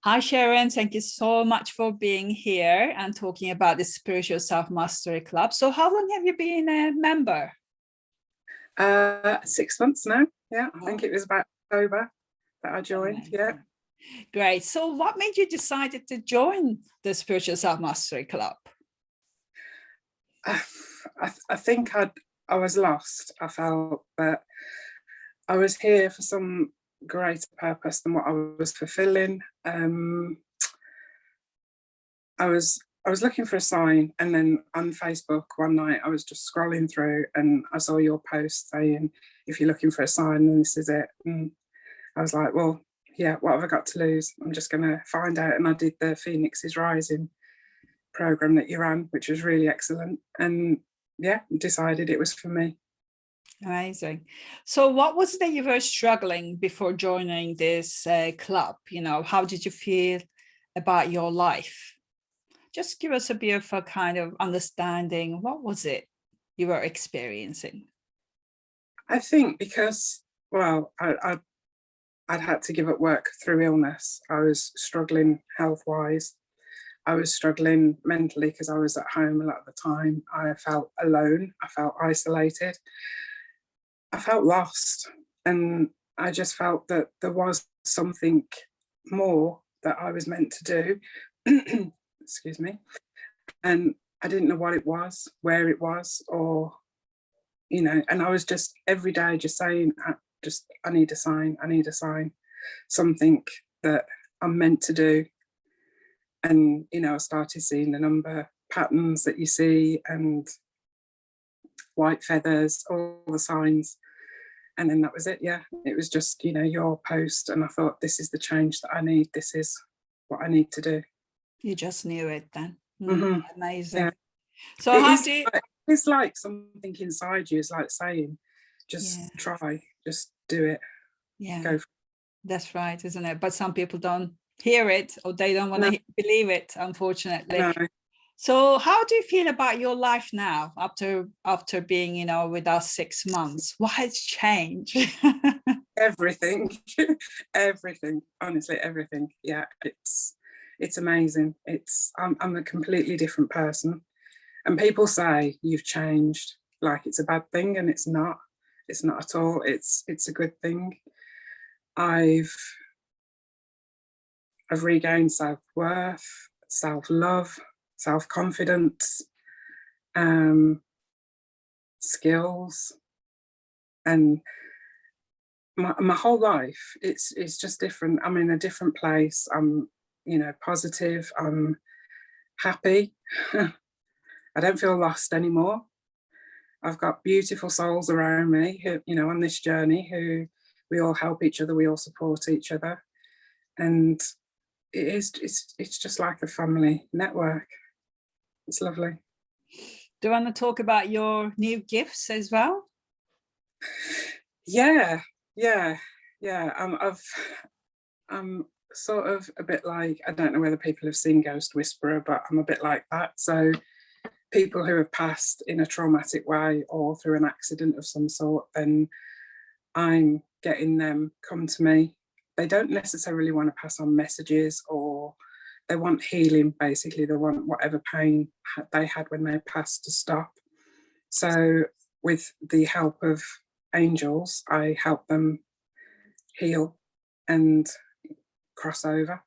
Hi, Sharon. Thank you so much for being here and talking about the Spiritual Self-Mastery Club. So how long have you been a member? 6 months now. Yeah, I Oh, think it was about October that I joined. amazing. Yeah. Great. So what made you decide to join the Spiritual Self-Mastery Club? I think I was lost. I felt that I was here for some greater purpose than what I was fulfilling. I was looking for a sign, and then on Facebook one night I was just scrolling through and I saw your post saying, if you're looking for a sign, then this is it. And I was like, well, yeah, what have I got to lose? I'm just going to find out. And I did the Phoenix is Rising program that you ran, which was really excellent. And yeah, decided it was for me. Amazing. So what was it that you were struggling before joining this club? How did you feel about your life? Just give us a bit of a kind of understanding. What was it you were experiencing? I think because, well, I'd had to give up work through illness. I was struggling health-wise. I was struggling mentally because I was at home a lot of the time. I felt alone. I felt isolated. I felt lost. And I just felt that there was something more that I was meant to do. Excuse me. And I didn't know what it was, where it was, or, and I was just every day just saying, I need a sign, I need a sign, something that I'm meant to do. And, I started seeing the number patterns that you see and white feathers, all the signs. And then that was it. Yeah, it was just, your post. And I thought, this is the change that I need. This is what I need to do. You just knew it then. Mm-hmm. Amazing. Yeah. So it's like something inside you is like saying, just try, just do it. Yeah, Go. that's right, isn't it? But some people don't hear it, or they don't want to believe it, unfortunately. No. So how do you feel about your life now after being, with us 6 months? What has changed? Everything. Everything, honestly, everything. Yeah, it's amazing. I'm a completely different person. And people say you've changed like it's a bad thing, and it's not at all. It's a good thing. I've regained self-worth, self-love, self-confidence, skills, and my whole life it's just different. I'm in a different place. I'm positive. I'm happy. I don't feel lost anymore. I've got beautiful souls around me who, on this journey, who we all help each other, we all support each other. And it's just like a family network. It's lovely. Do you want to talk about your new gifts as well? Yeah. I'm sort of a bit like, I don't know whether people have seen Ghost Whisperer, but I'm a bit like that. So people who have passed in a traumatic way or through an accident of some sort, then I'm getting them come to me. They don't necessarily want to pass on messages, or they want healing, basically. They want whatever pain they had when they passed to stop. So with the help of angels, I help them heal and cross over.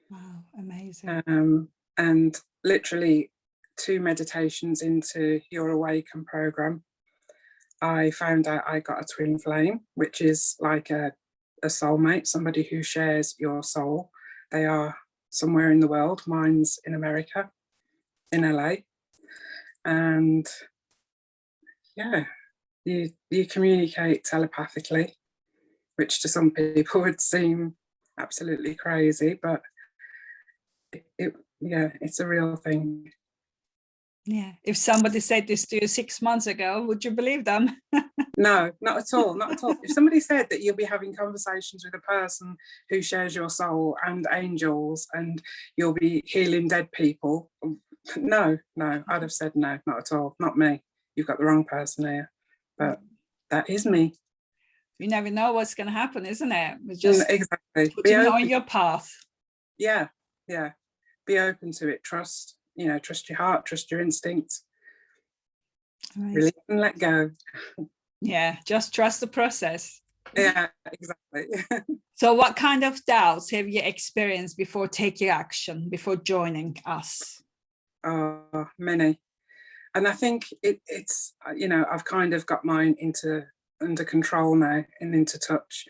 Wow, amazing. And literally 2 meditations into your Awaken program, I found out I got a twin flame, which is like a soulmate, somebody who shares your soul. They are somewhere in the world. Mine's in America, in LA. And yeah, you communicate telepathically, which to some people would seem absolutely crazy, but it's a real thing. Yeah. If somebody said this to you 6 months ago, would you believe them? No, not at all. Not at all. If somebody said that you'll be having conversations with a person who shares your soul and angels and you'll be healing dead people, no, I'd have said no, not at all. Not me. You've got the wrong person here. But that is me. You never know what's going to happen, isn't it? It's just exactly. putting on your path. yeah, yeah. Be open to it. Trust, trust your heart, trust your instincts. Amazing. Release and let go. Yeah, just trust the process. Yeah, exactly. So what kind of doubts have you experienced before taking action, before joining us? Oh, many. And I think it's, I've kind of got mine under control now and into touch.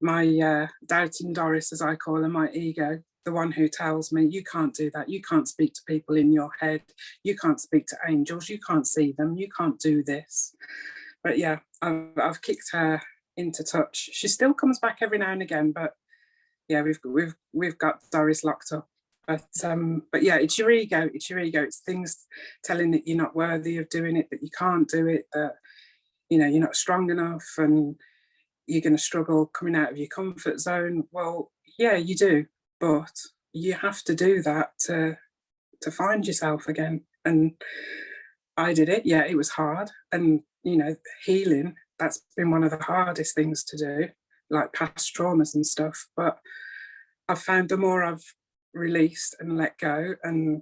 My doubting Doris, as I call her, my ego, the one who tells me, you can't do that. You can't speak to people in your head. You can't speak to angels. You can't see them. You can't do this. But yeah, I've kicked her into touch. She still comes back every now and again, but yeah, we've got Doris locked up. But yeah, it's your ego. It's your ego. It's things telling that you're not worthy of doing it, that you can't do it, that you're not strong enough, and you're going to struggle coming out of your comfort zone. Well, yeah, you do, but you have to do that to find yourself again. And I did it. Yeah, it was hard, and healing. That's been one of the hardest things to do, like past traumas and stuff. But I've found the more I've released and let go and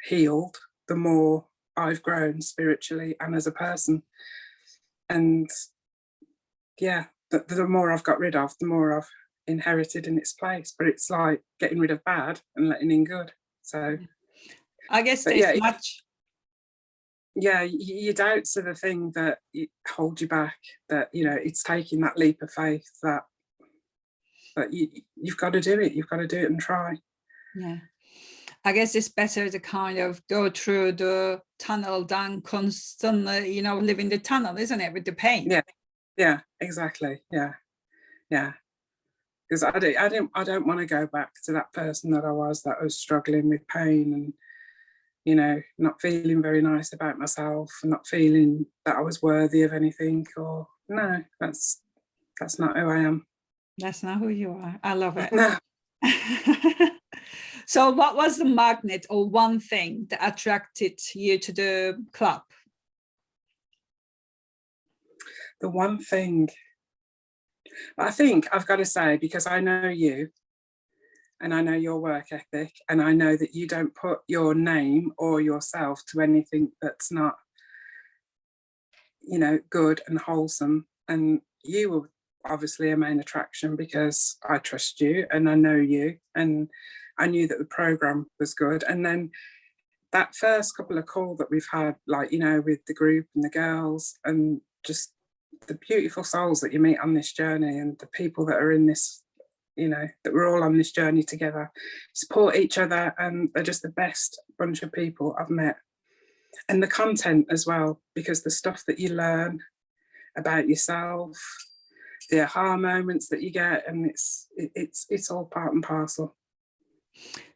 healed, the more I've grown spiritually and as a person. And yeah, the more I've got rid of, the more I've inherited in its place. But it's like getting rid of bad and letting in good. So I guess but there's yeah, much. yeah, your doubts are the thing that hold you back. That it's taking that leap of faith that you've got to do it. You've got to do it and try. Yeah. I guess it's better to kind of go through the tunnel than constantly, live in the tunnel, isn't it, with the pain? Yeah, exactly. Yeah. Because I don't want to go back to that person that was struggling with pain and not feeling very nice about myself and not feeling that I was worthy of anything. Or no, that's not who I am. That's not who you are. I love it. No. So what was the magnet or one thing that attracted you to the club? The one thing, I think I've got to say, because I know you and I know your work ethic, and I know that you don't put your name or yourself to anything that's not, good and wholesome. And you were obviously a main attraction because I trust you and I know you, and I knew that the program was good. And then that first couple of calls that we've had, like, with the group and the girls, and just the beautiful souls that you meet on this journey, and the people that are in this, that we're all on this journey together, support each other, and they're just the best bunch of people I've met. And the content as well, because the stuff that you learn about yourself, the aha moments that you get, and it's all part and parcel.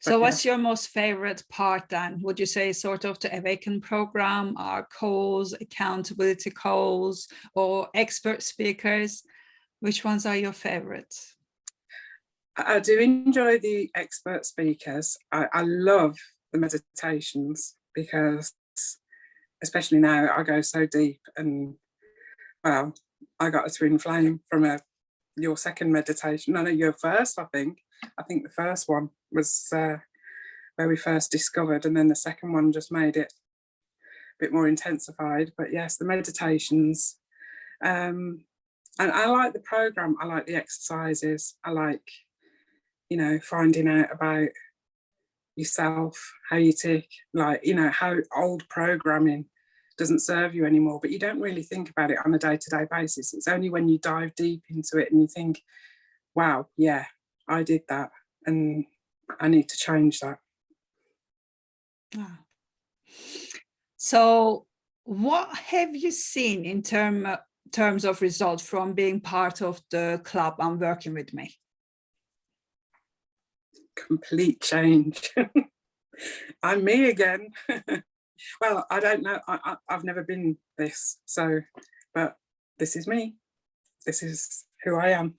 So what's your most favorite part then? Would you say sort of the Awaken program, our calls, accountability calls, or expert speakers? Which ones are your favorites? I do enjoy the expert speakers. I love the meditations because, especially now, I go so deep. And well, I got a twin flame from your second meditation. No, your first, I think. I think the first one was where we first discovered, and then the second one just made it a bit more intensified. But yes, the meditations. And I like the program. I like the exercises. I like, finding out about yourself, how you tick, like, how old programming doesn't serve you anymore, but you don't really think about it on a day-to-day basis. It's only when you dive deep into it and you think, wow, yeah, I did that and I need to change that. So what have you seen in terms of results from being part of the club and working with me? Complete change. I'm me again. Well, I don't know. I've never been this, but this is me. This is who I am.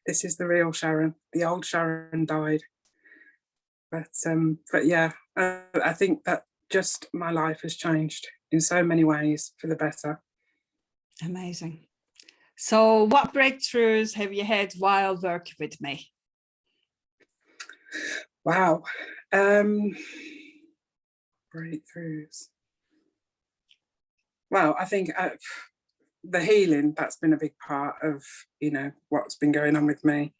This is the real Sharon. The old Sharon died. But yeah, I think that just my life has changed in so many ways for the better. Amazing. So what breakthroughs have you had while working with me? Wow. Breakthroughs. Well, I think the healing, that's been a big part of, what's been going on with me.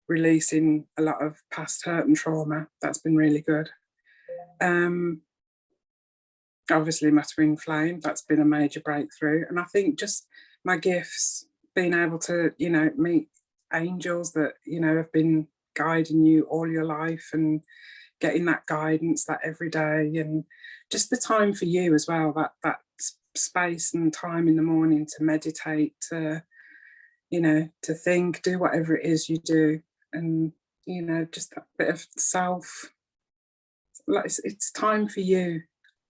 Releasing a lot of past hurt and trauma. That's been really good. Obviously my twin flame, that's been a major breakthrough. And I think just my gifts, being able to, meet angels that, have been guiding you all your life, and getting that guidance that every day, and just the time for you as well, that space and time in the morning to meditate, to, to think, do whatever it is you do. And, just that bit of self, like it's time for you,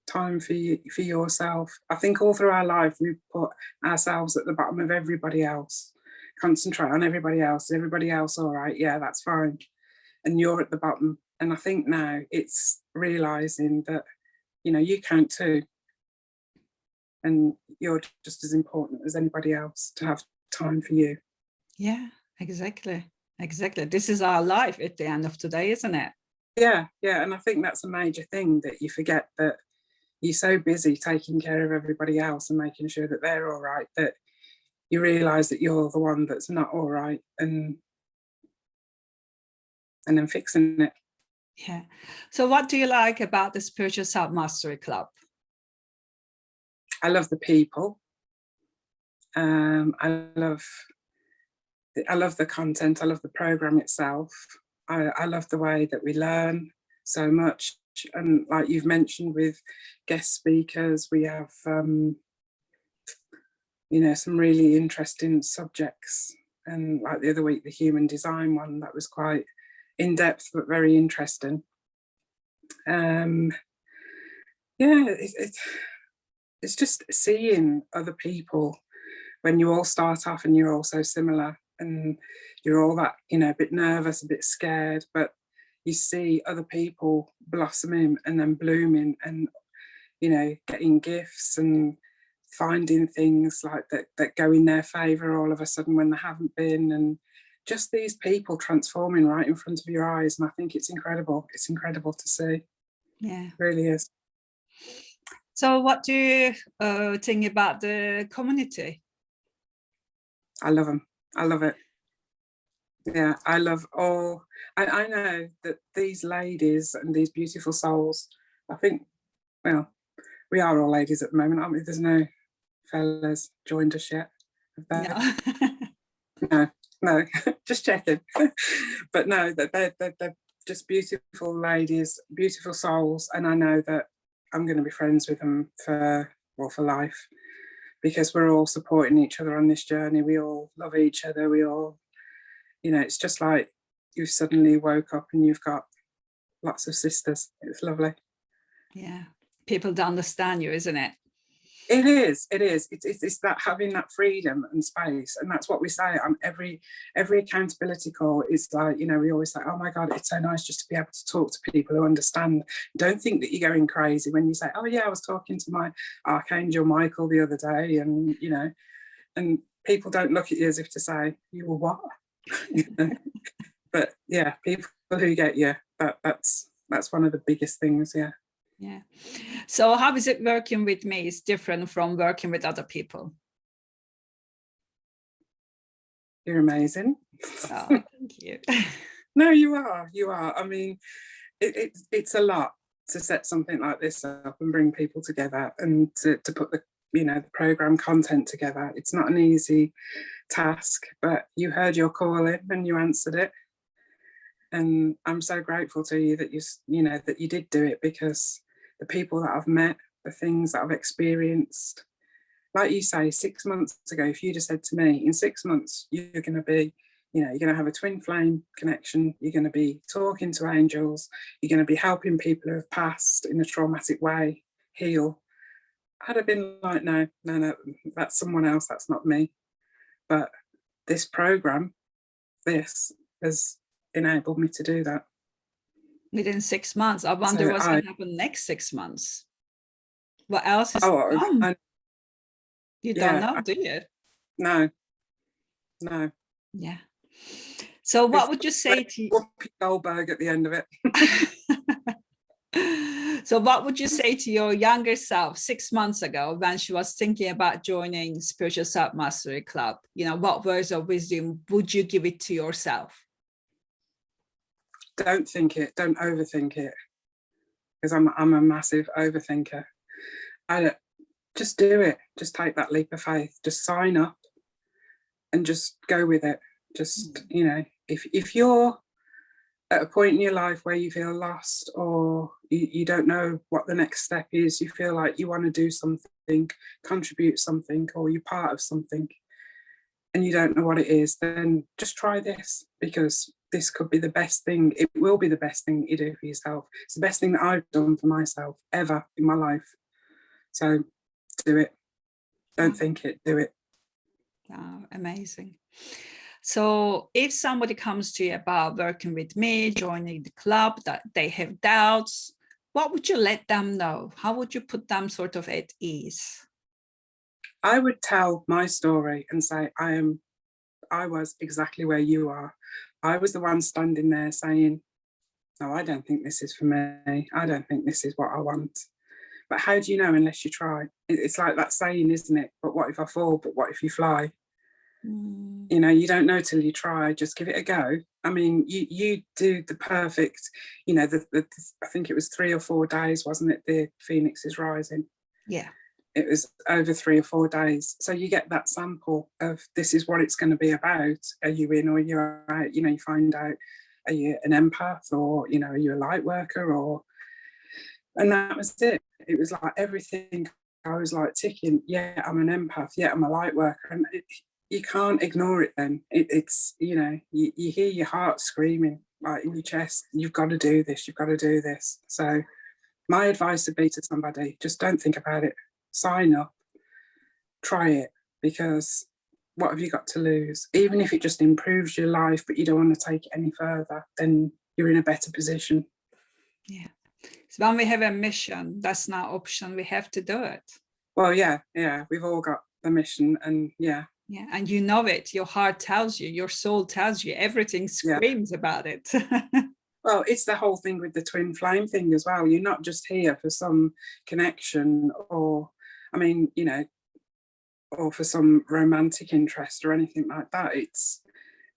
time for you, for yourself. I think all through our life we've put ourselves at the bottom of everybody else. Concentrate on everybody else. Is everybody else all right? Yeah, that's fine. And you're at the bottom. And I think now it's realizing that, you count too. And you're just as important as anybody else to have time for you. Yeah, exactly. Exactly. This is our life at the end of today, isn't it? Yeah, yeah. And I think that's a major thing, that you forget that you're so busy taking care of everybody else and making sure that they're all right, that you realize that you're the one that's not all right, and then fixing it. Yeah. So what do you like about the Spiritual Self Mastery Club? I love the people. I love the content. I love the program itself. I love the way that we learn so much. And like you've mentioned, with guest speakers, we have some really interesting subjects. And like the other week, the human design one, that was quite in depth but very interesting. It's just seeing other people when you all start off and you're all so similar, and you're all that, a bit nervous, a bit scared, but you see other people blossoming and then blooming, and, getting gifts and finding things like that go in their favor all of a sudden when they haven't been, and just these people transforming right in front of your eyes. And I think it's incredible. It's incredible to see. Yeah. It really is. So what do you think about the community? I love them. I love it. Yeah, I love all. I know that these ladies and these beautiful souls, I think, well, we are all ladies at the moment, aren't we? There's no fellas joined us yet. No. No, just checking. But no, that they're just beautiful ladies, beautiful souls, and I know that I'm going to be friends with them for life, because we're all supporting each other on this journey. We all love each other. We all, it's just like you've suddenly woke up and you've got lots of sisters. It's lovely. Yeah, people don't understand you, isn't it? It is. It's that, having that freedom and space, and that's what we say on every accountability call. Is like, we always say, "Oh my God, it's so nice just to be able to talk to people who understand." Don't think that you're going crazy when you say, "Oh yeah, I was talking to my Archangel Michael the other day," and and people don't look at you as if to say, "You were what?" But yeah, people who get you, that's one of the biggest things. Yeah. Yeah. So how is it working with me is different from working with other people? You're amazing. Oh, thank you. No, you are. You are. I mean, it's a lot to set something like this up and bring people together, and to put the the program content together. It's not an easy task, but you heard your calling and you answered it. And I'm so grateful to you that that you did do it, because the people that I've met, the things that I've experienced, like you say, 6 months ago, if you'd have said to me, in 6 months, you're going to be, you're going to have a twin flame connection, you're going to be talking to angels, you're going to be helping people who have passed in a traumatic way heal, I'd have been like, no, that's someone else, that's not me. But this program, this has enabled me to do that. Within 6 months, I wonder So what's going to happen next 6 months. What else is done? You don't know, do you? No. Yeah. So what It's would you say to Whoopi Goldberg at the end of it. So what would you say to your younger self 6 months ago when she was thinking about joining Spiritual Self Mastery Club? You know, what words of wisdom would you give it to yourself? Don't think it, don't overthink it. Because I'm a massive overthinker. Just do it. Just take that leap of faith. Just sign up and just go with it. Just, you know, if you're at a point in your life where you feel lost, or you don't know what the next step is, you feel like you want to do something, contribute something, or you're part of something, and you don't know what it is, then just try this, because this could be the best thing. It will be the best thing you do for yourself. It's the best thing that I've done for myself ever in my life. So do it. Don't think it, do it. Oh, amazing. So if somebody comes to you about working with me, joining the club, that they have doubts, what would you let them know? How would you put them sort of at ease? I would tell my story and say, I was exactly where you are. I was the one standing there saying, no, I don't think this is for me. I don't think this is what I want. But how do you know unless you try? It's like that saying, isn't it? But what if I fall? But what if you fly? You know, you don't know till you try. Just give it a go. I mean, you do the perfect, you know, I think it was 3 or 4 days, wasn't it? The Phoenix is Rising. Yeah. It was over 3 or 4 days. So you get that sample of this is what it's going to be about. Are you in or you're out? You know, you find out, are you an empath, or, you know, are you a light worker, or, and that was it. It was like everything. I was like ticking, yeah, I'm an empath, yeah, I'm a light worker. And you can't ignore it then. It's, you know, you hear your heart screaming like in your chest, you've got to do this, you've got to do this. So my advice would be to somebody, just don't think about it. Sign up, try it, because what have you got to lose? Even if it just improves your life, but you don't want to take it any further, then you're in a better position. Yeah. So when we have a mission, that's not option. We have to do it. Well, yeah, we've all got the mission, and yeah. Yeah, and you know it. Your heart tells you, your soul tells you, everything screams about it. Well, it's the whole thing with the twin flame thing as well. You're not just here for some connection, or, I mean, you know, or for some romantic interest or anything like that.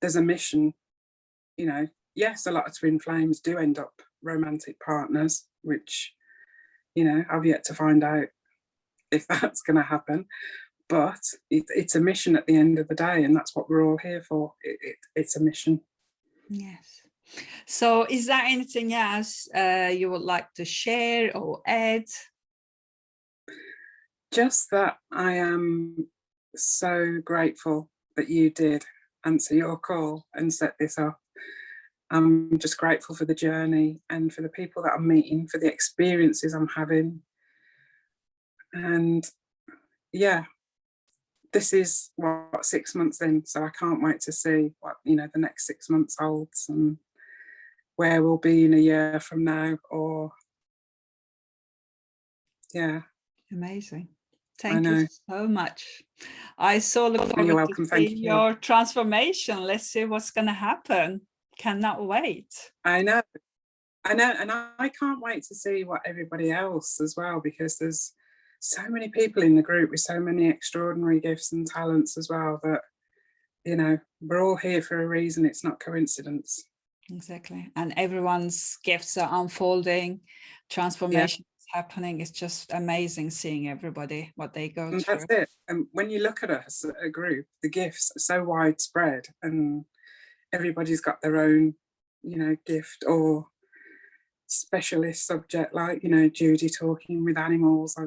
There's a mission, you know. Yes, a lot of twin flames do end up romantic partners, which, you know, I've yet to find out if that's going to happen. But it's a mission at the end of the day, and that's what we're all here for. It's a mission. Yes. So is there anything else you would like to share or add? Just that I am so grateful that you did answer your call and set this up. I'm just grateful for the journey and for the people that I'm meeting, for the experiences I'm having. And yeah, this is what, 6 months in, so I can't wait to see what, you know, the next 6 months holds, and where we'll be in a year from now, or yeah. Amazing. Thank you so much. I so look You're forward welcome. to Thank seeing you. your transformation. Let's see what's going to happen. Cannot wait. I know, and I can't wait to see what everybody else as well, because there's so many people in the group with so many extraordinary gifts and talents as well, that, you know, we're all here for a reason. It's not coincidence. Exactly. And everyone's gifts are unfolding, transformation is happening. It's just amazing seeing everybody, what they go And through. that's it. And when you look at us, a group, the gifts are so widespread, and everybody's got their own, you know, gift or specialist subject, like, you know, Judy talking with animals.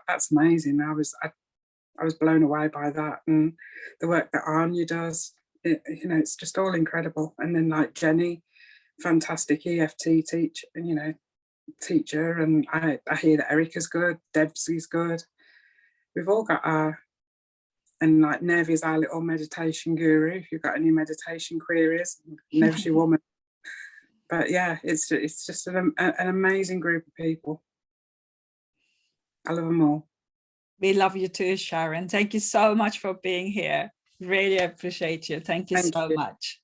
That's amazing. I was blown away by that, and the work that Anya does. You know, it's just all incredible. And then like Jenny, fantastic EFT teacher, and I hear that Erica's good, Debsy's good. We've all got our, and like Nev is our little meditation guru. If you've got any meditation queries, Nev's your woman. But yeah, it's just an amazing group of people. I love them all. We love you too, Sharon. Thank you so much for being here. Really appreciate you. Thank you so much.